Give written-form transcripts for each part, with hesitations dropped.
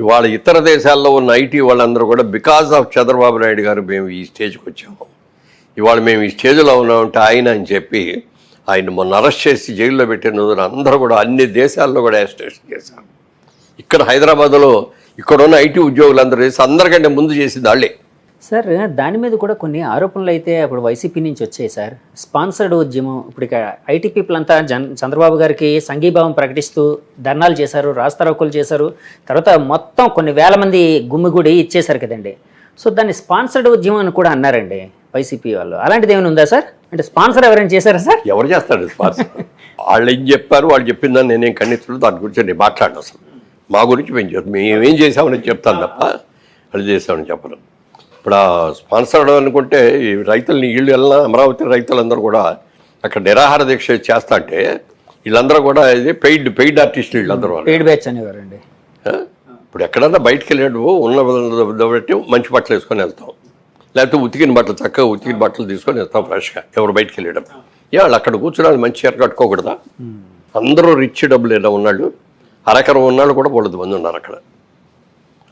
ఇవాళ ఇతర దేశాల్లో ఉన్న ఐటీ వాళ్ళందరూ కూడా బికాజ్ ఆఫ్ చంద్రబాబు నాయుడు గారు మేము ఈ స్టేజ్కి వచ్చాము, ఇవాళ మేము ఈ స్టేజ్లో ఉన్నామంటే ఆయన అని చెప్పి ఆయన మొన్న అరెస్ట్ చేసి జైల్లో పెట్టిన రోజున అందరూ కూడా అన్ని దేశాల్లో కూడా అరెస్ట్ చేశారు. ఇక్కడ హైదరాబాద్లో ఇక్కడున్న ఐటీ ఉద్యోగులందరూ చేసి అందరికంటే ముందు చేసింది వాళ్ళే. సార్ దాని మీద కూడా కొన్ని ఆరోపణలు అయితే అప్పుడు వైసీపీ నుంచి వచ్చాయి సార్. స్పాన్సర్డ్ ఉద్యమం, ఇప్పుడు ఇక ఐటీ పీపుల్ అంతా చంద్రబాబు గారికి సంఘీభావం ప్రకటిస్తూ ధర్నాలు చేశారు, రాస్తారోకోలు చేశారు, తర్వాత మొత్తం కొన్ని వేల మంది గుమ్మిగూడి ఇచ్చేశారు కదండి. సో దాన్ని స్పాన్సర్డ్ ఉద్యమం అని కూడా అన్నారండి వైసీపీ వాళ్ళు. అలాంటిది ఏమైనా ఉందా సార్? అంటే స్పాన్సర్ ఎవరైనా చేశారా సార్? ఎవరు చేస్తాడు స్పాన్సర్? వాళ్ళు ఏం చెప్పారు, వాళ్ళు చెప్పిందని నేనేం ఖండించలేదు, దాని గురించి నేను మాట్లాడను. అసలు మా గురించి మేమేం చేసామని చెప్తాను తప్ప అది చేసామని చెప్పను. ఇప్పుడు ఆ స్పాన్సర్డ్ అనుకుంటే ఈ రైతులని వీళ్ళు వెళ్ళిన అమరావతి రైతులందరూ కూడా అక్కడ నిరాహార దీక్ష చేస్తా అంటే వీళ్ళందరూ కూడా ఇది పెయిడ్ ఆర్టిస్టులు వీళ్ళందరూ పెయిడ్ బ్యాచ్ అనేవారండి. ఇప్పుడు ఎక్కడన్నా బయటకు వెళ్ళాడు ఉన్న బట్టి మంచి బట్టలు వేసుకొని వెళ్తాం, లేకపోతే ఉతికిన బట్టలు చక్కగా ఉతికిన బట్టలు తీసుకొని వెళ్తాం ఫ్రెష్గా. ఎవరు బయటకు వెళ్ళడం వాళ్ళు అక్కడ కూర్చోడానికి మంచి చీర కట్టుకోకూడదా? అందరూ రిచ్ డబ్బులు ఏదో ఉన్నాళ్ళు, అరకరం ఉన్నాళ్ళు కూడా 100 మంది ఉన్నారు అక్కడ.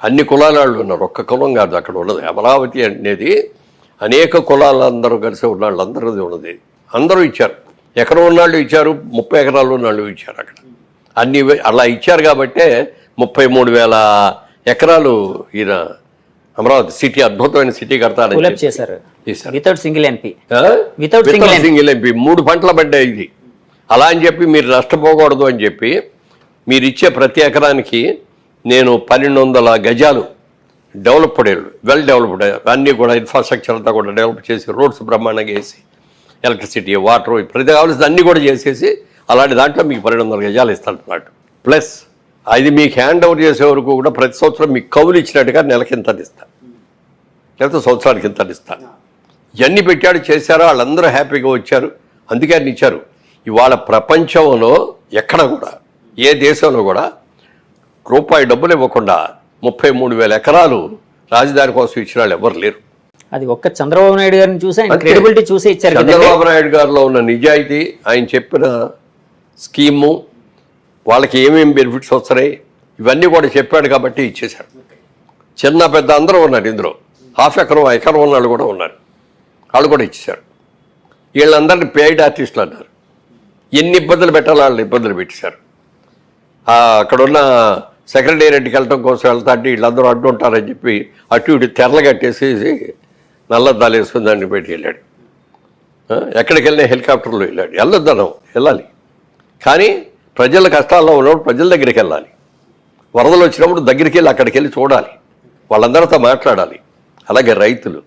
అన్ని కులాల వాళ్ళు ఉన్నారు, ఒక్క కులం కాదు అక్కడ ఉన్నది. అమరావతి అనేది అనేక కులాలందరూ కలిసి ఉన్నాళ్ళు అందరిది ఉన్నది. అందరూ ఇచ్చారు, ఎకరం ఉన్నాళ్ళు ఇచ్చారు, 30 ఎకరాలు ఉన్నాళ్ళు ఇచ్చారు అక్కడ. అన్ని అలా ఇచ్చారు కాబట్టే 33,000 ఎకరాలు ఈయన అమరావతి సిటీ అద్భుతమైన సిటీ కడతారని చేశారు. వితౌట్ సింగిల్ ఎంపీ 3 పంటల పడ్డాయి ఇది. అలా అని చెప్పి మీరు నష్టపోకూడదు అని చెప్పి మీరు ఇచ్చే ప్రతి ఎకరానికి నేను 1200 గజాలు డెవలప్డ్, వెల్ డెవలప్డ్ అన్నీ కూడా ఇన్ఫ్రాస్ట్రక్చర్ అంతా కూడా డెవలప్ చేసి రోడ్స్ బ్రహ్మాండంగా వేసి ఎలక్ట్రిసిటీ వాటర్ ప్రతి కావాల్సింది అన్నీ కూడా చేసేసి అలాంటి దాంట్లో మీకు 1200 గజాలు ఇస్తాను. ప్లస్ అది మీకు హ్యాండ్ ఓవర్ చేసే వరకు కూడా ప్రతి సంవత్సరం మీకు కౌలు ఇచ్చినట్టుగా నెలకి ఇంత ఇస్తాను, లేకపోతే సంవత్సరానికి ఇంత ఇస్తాను. ఇవన్నీ పెట్టాడు చేశారు, వాళ్ళందరూ హ్యాపీగా వచ్చారు, అందుకే అన్ని ఇచ్చారు. ఇవాళ ప్రపంచంలో ఎక్కడ కూడా ఏ దేశంలో కూడా రూపాయి డబ్బులు ఇవ్వకుండా 33,000 ఎకరాలు రాజధాని కోసం ఇచ్చిన వాళ్ళు ఎవరు లేరు. అది ఒక్క చంద్రబాబు నాయుడు గారిని చూసి క్రెడిబిలిటీ చూసి ఇచ్చారు. చంద్రబాబు నాయుడు గారిలో ఉన్న నిజాయితీ, ఆయన చెప్పిన స్కీము, వాళ్ళకి ఏమేమి బెనిఫిట్స్ వస్తున్నాయి ఇవన్నీ కూడా చెప్పాడు కాబట్టి ఇచ్చేశారు. చిన్న పెద్ద అందరూ ఉన్నారు ఇందులో, హాఫ్ ఎకరం ఉన్నాళ్ళు కూడా ఉన్నారు, వాళ్ళు కూడా ఇచ్చేశారు. వీళ్ళందరినీ పెయిడ్ ఆర్టిస్టులు అన్నారు. ఎన్ని ఇబ్బందులు పెట్టాలో వాళ్ళు ఇబ్బందులు పెట్టేశారు. అక్కడున్న సెక్రటేరియట్కి వెళ్ళటం కోసం వెళ్తా అంటే వీళ్ళందరూ అడ్డుంటారని చెప్పి అటు ఇటు తెరలు కట్టేసేసి నల్లద్దాలు వేసుకుని దాన్ని పెట్టి వెళ్ళాడు. ఎక్కడికి వెళ్ళినా హెలికాప్టర్లో వెళ్ళాడు. వెళ్ళాలి కానీ ప్రజల కష్టాల్లో ఉన్నప్పుడు ప్రజల దగ్గరికి వెళ్ళాలి. వరదలు వచ్చినప్పుడు దగ్గరికి వెళ్ళి అక్కడికి వెళ్ళి చూడాలి, వాళ్ళందరితో మాట్లాడాలి. అలాగే రైతులు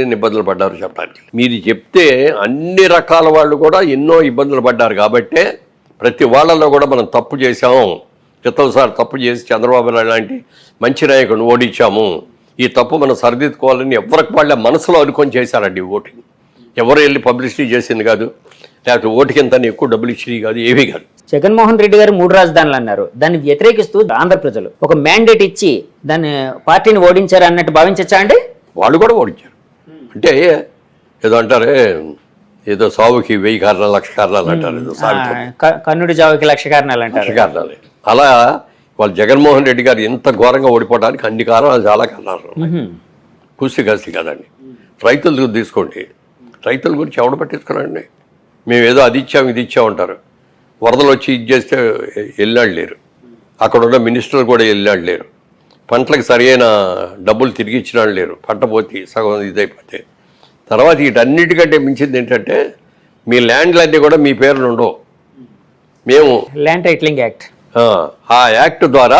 ఎన్ని ఇబ్బందులు పడ్డారు చెప్పడానికి మీరు చెప్తే అన్ని రకాల వాళ్ళు కూడా ఎన్నో ఇబ్బందులు పడ్డారు. కాబట్టే ప్రతి వాళ్ళల్లో కూడా మనం తప్పు చేశాము, క్రితంసారి తప్పు చేసి చంద్రబాబు నాయుడు లాంటి మంచి నాయకుడిని ఓడించాము, ఈ తప్పు మనం సరిదిద్దుకోవాలని ఎవరికి వాళ్ళ మనసులో అనుకొని చేశారండి ఓటింగ్. ఎవరు వెళ్ళి పబ్లిసిటీ చేసింది కాదు, లేకపోతే ఓటుకి ఎంత ఎక్కువ డబ్బులు ఇచ్చింది కాదు, ఏమీ కాదు. జగన్మోహన్ రెడ్డి గారు 3 రాజధానులు అన్నారు, దాన్ని వ్యతిరేకిస్తూ ఆంధ్ర ప్రజలు ఒక మ్యాండేట్ ఇచ్చి దాన్ని పార్టీని ఓడించారు అన్నట్టు భావించచ్చా అండి? వాళ్ళు కూడా ఓడించారు. అంటే ఏదో అంటారే, ఏదో సావుకి 1000 కారణాలు 1,00,000 కారణాలు అంటారు, ఏదో కన్నుడి చావుకి 1,00,000 కారణాలు అంటారు. 1,00,000 కారణాలు. అలా వాళ్ళు జగన్మోహన్ రెడ్డి గారు ఎంత ఘోరంగా ఓడిపోవడానికి అన్ని కారణాలు, చాలా కారణాలు కూసి కలిసి కదండి. రైతులు తీసుకోండి, రైతుల గురించి ఎవడు పట్టించుకున్నాండి? మేము ఏదో అది ఇచ్చాము ఇది ఇచ్చామంటారు. వరదలు వచ్చి ఇది చేస్తే వెళ్ళాడు లేరు, అక్కడ ఉన్న మినిస్టర్లు కూడా వెళ్ళాడు లేరు, పంటలకు సరైన డబ్బులు తిరిగి ఇచ్చిన లేరు, పంట పోతే సగం ఇదైపోతే. తర్వాత వీటన్నిటికంటే మించింది ఏంటంటే మీ ల్యాండ్లన్నీ కూడా మీ పేర్లు ఉండవు. మేము ల్యాండ్ టైటిలింగ్ యాక్ట్, ఆ యాక్ట్ ద్వారా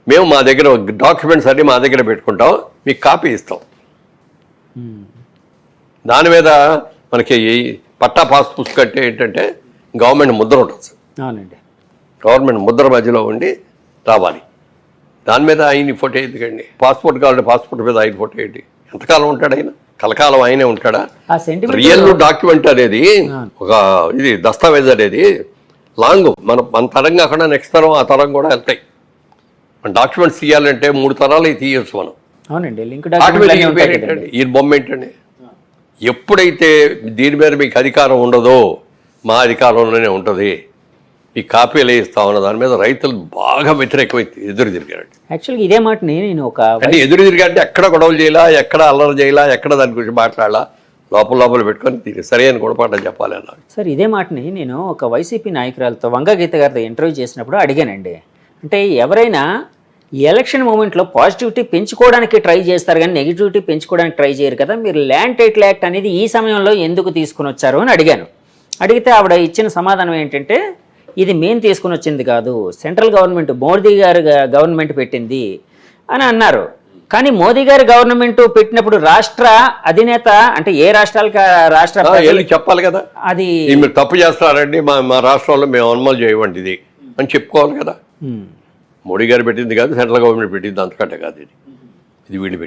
మేము మా దగ్గర డాక్యుమెంట్స్ అన్నీ మా దగ్గర పెట్టుకుంటాం, మీకు కాపీ ఇస్తాం. దాని మీద మనకి పట్టా పాస్ పుస్తకం అంటే ఏంటంటే గవర్నమెంట్ ముద్ర ఉంటుంది. అవునండి, గవర్నమెంట్ ముద్ర మధ్యలో ఉండి రావాలి. దాని మీద ఆయన ఫోటో ఎందుకండి? పాస్పోర్ట్ కావాలంటే పాస్పోర్ట్ మీద ఆయన ఫోటో ఏంటి? ఎంతకాలం ఉంటాడు ఆయన? కలకాలం ఆయనే ఉంటాడా? రియల్ డాక్యుమెంట్ అనేది ఒక ఇది దస్తావేజ్ అనేది లాంగ్, మన తరం కాకుండా నెక్స్ట్ తరం ఆ తరం కూడా వెళ్తాయి. మన డాక్యుమెంట్స్ తీయాలంటే 3 తరాలు తీయచ్చు మనం. అవునండి, ఈ బొమ్మ ఏంటండి? ఎప్పుడైతే దీని మీద మీకు అధికారం ఉండదో మా అధికారంలోనే ఉంటుంది, మీకు కాపీలు ఇస్తామన్న దాని మీద రైతులు బాగా వ్యతిరేకమై ఎదురు తిరిగారండి. యాక్చువల్గా ఇదే మాటని నేను ఒక అంటే ఎదురు తిరిగారంటే ఎక్కడ గొడవలు చేయాలా, ఎక్కడ అల్లరి చేయాలా, ఎక్కడ దాని గురించి మాట్లాడాలా, లోపల పెట్టుకొని దీనికి సరైన గుణపాఠం చెప్పాలి అన్నారు. సార్ ఇదే మాటని నేను ఒక వైసీపీ నాయకురాలతో వంగగీత గారితో ఇంటర్వ్యూ చేసినప్పుడు అడిగానండి. అంటే ఎవరైనా ఎలక్షన్ మూమెంట్లో పాజిటివిటీ పెంచుకోవడానికి ట్రై చేస్తారు కానీ నెగిటివిటీ పెంచుకోవడానికి ట్రై చేయరు కదా, మీరు ల్యాండ్ టైటిల్ యాక్ట్ అనేది ఈ సమయంలో ఎందుకు తీసుకుని వచ్చారు అని అడిగాను. అడిగితే ఆవిడ ఇచ్చిన సమాధానం ఏంటంటే, ఇది మేము తీసుకుని వచ్చింది కాదు, సెంట్రల్ గవర్నమెంట్ మోదీ గారు గవర్నమెంట్ పెట్టింది అని అన్నారు. కానీ మోదీ గారి గవర్నమెంట్ పెట్టినప్పుడు రాష్ట్ర అధినేత అంటే ఏ రాష్ట్రాలకు రాష్ట్ర చెప్పాలి కదా, అది మీరు తప్పు చేస్తారండి, మా రాష్ట్రంలో మేము అమలు చేయవండి ఇది అని చెప్పుకోవాలి కదా. మోడీ గారు పెట్టింది కాదు, సెంట్రల్ గవర్నమెంట్ పెట్టింది, అంతకంటే కాదు ఇది వీళ్ళు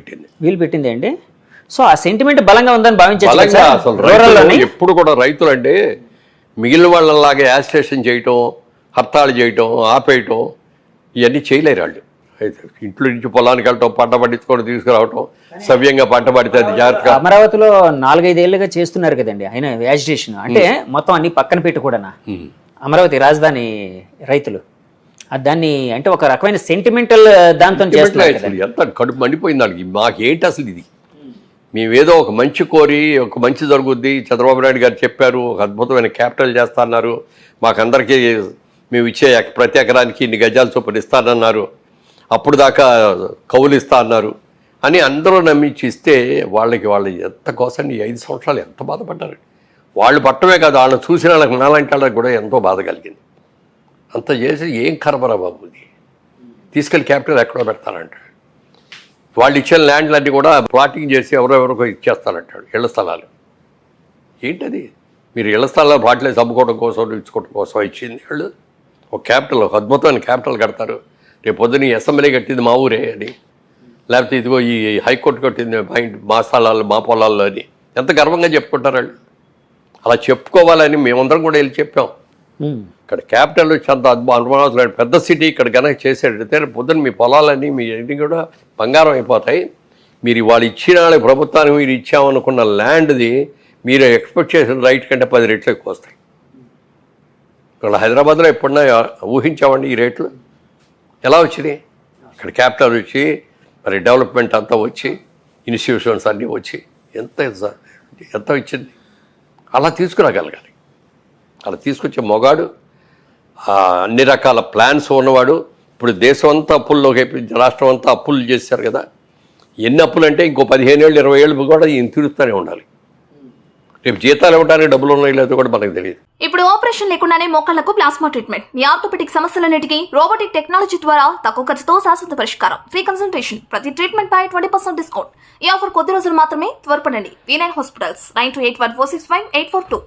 పెట్టింది అండి. సో ఆ సెంటిమెంట్ బలంగా ఉందని భావించారు. అసలు ఎప్పుడు కూడా రైతులు అంటే మిగిలిన వాళ్ళలాగా యాజిటేషన్ చేయటం, హర్తాళు చేయటం, ఆపేయటం ఇవన్నీ చేయలేరు వాళ్ళు. ఇంట్లో నుంచి పొలానికి వెళ్ళటం, పంట పండించుకొని తీసుకురావటం, సవ్యంగా పంట పడితే అది జాగ్రత్తగా. అమరావతిలో 4-5 ఏళ్ళుగా చేస్తున్నారు కదండి ఆయన యాజిటేషన్, అంటే మొత్తం అన్ని పక్కన పెట్టి కూడా అమరావతి రాజధాని రైతులు దాన్ని అంటే ఒక రకమైన సెంటిమెంటల్ దాంతో చేస్తున్నారు. ఎంత కడుపు మండిపోయింది వాళ్ళకి. మాకేంటి అసలు ఇది, మేమేదో ఒక మంచి కోరి ఒక మంచి జరుగుద్ది, చంద్రబాబు నాయుడు గారు చెప్పారు, ఒక అద్భుతమైన క్యాపిటల్ చేస్తా అన్నారు, మాకందరికీ మేము ఇచ్చే ప్రతి ఎకరానికి ఇన్ని గజాలు చొప్పున ఇస్తానన్నారు, అప్పుడు దాకా కౌలు ఇస్తా అన్నారు అని అందరూ నమ్మించి ఇస్తే వాళ్ళకి ఎంత కోసం 5 సంవత్సరాలు ఎంత బాధపడ్డారు. వాళ్ళు పట్టమే కాదు, వాళ్ళని చూసిన వాళ్ళకి నాలాంటి వాళ్ళకి కూడా ఎంతో బాధ కలిగింది. అంత చేసి ఏం కరబరా బాబు, ఇది తీసుకెళ్ళి క్యాపిటల్ ఎక్కడో పెడతారంటాడు. వాళ్ళు ఇచ్చిన ల్యాండ్లన్నీ కూడా ప్లాటింగ్ చేసి ఎవరెవరికో ఇచ్చేస్తారంటాడు, ఇళ్ల స్థలాలు. ఏంటది, మీరు ఇళ్ల స్థలాలు వాటిలో అమ్ముకోవడం కోసం ఇచ్చుకోవడం కోసం ఇచ్చింది వాళ్ళు. ఒక క్యాపిటల్, ఒక అద్భుతమైన క్యాపిటల్ కడతారు. రేపు పొద్దున్న అసెంబ్లీ కట్టింది మా ఊరే అని, లేకపోతే ఇదిగో ఈ హైకోర్టు కట్టింది మా స్థలాలు మా పొలాల్లో అని ఎంత గర్వంగా చెప్పుకుంటారు వాళ్ళు. అలా చెప్పుకోవాలని మేమందరం కూడా వెళ్ళి చెప్పాం. ఇక్కడ క్యాపిటల్ అంత అనుమానం పెద్ద సిటీ ఇక్కడ కనుక చేసేటైతే పొద్దున్న మీ పొలాలన్నీ మీ అన్ని కూడా బంగారం అయిపోతాయి. మీరు వాళ్ళు ఇచ్చిన ప్రభుత్వానికి మీరు ఇచ్చామనుకున్న ల్యాండ్ది మీరు ఎక్స్పెక్ట్ చేసిన రైట్ కంటే 10 రెట్లు ఎక్కువ వస్తాయి. ఇక్కడ హైదరాబాద్లో ఎప్పుడన్నా ఊహించామండి ఈ రేట్లు ఎలా వచ్చినాయి? ఇక్కడ క్యాపిటల్ వచ్చి మరి డెవలప్మెంట్ అంతా వచ్చి ఇన్స్టిట్యూషన్స్ అన్నీ వచ్చి ఎంత ఇచ్చింది. అలా తీసుకురాగలగాలి. అలా తీసుకొచ్చే మొగాడు, అన్ని రకాల ప్లాన్స్ ఉన్నవాడు. ఇప్పుడు దేశం అంతా అప్పుల్లోకి రాష్ట్రం అంతా అప్పులు చేశారు కదా, ఎన్ని అప్పులు అంటే ఇంకో 15 ఏళ్ళు 20 ఏళ్ళు కూడా ఈయన తీరుస్తూనే ఉండాలి. రేపు జీతాలు ఇవ్వడానికి డబ్బులు ఉన్నాయి లేదో కూడా మనకు తెలియదు. ఇప్పుడు ఆపరేషన్ లేకుండానే మోకాళ్లకు ప్లాస్మా ట్రీట్మెంట్, మీ ఆర్థోపెటిక్ సమస్యలన్నిటికీ రోబోటిక్ టెక్నాలజీ ద్వారా తక్కువ ఖర్చుతో శాశ్వత పరిష్కారం, ఫ్రీ కన్సల్టేషన్, ప్రతి ట్రీట్మెంట్ పై 20% డిస్కౌంట్. ఈ ఆఫర్ కొద్ది రోజులు మాత్రమే, త్వరపడండి. V9 hospitals 9281465842.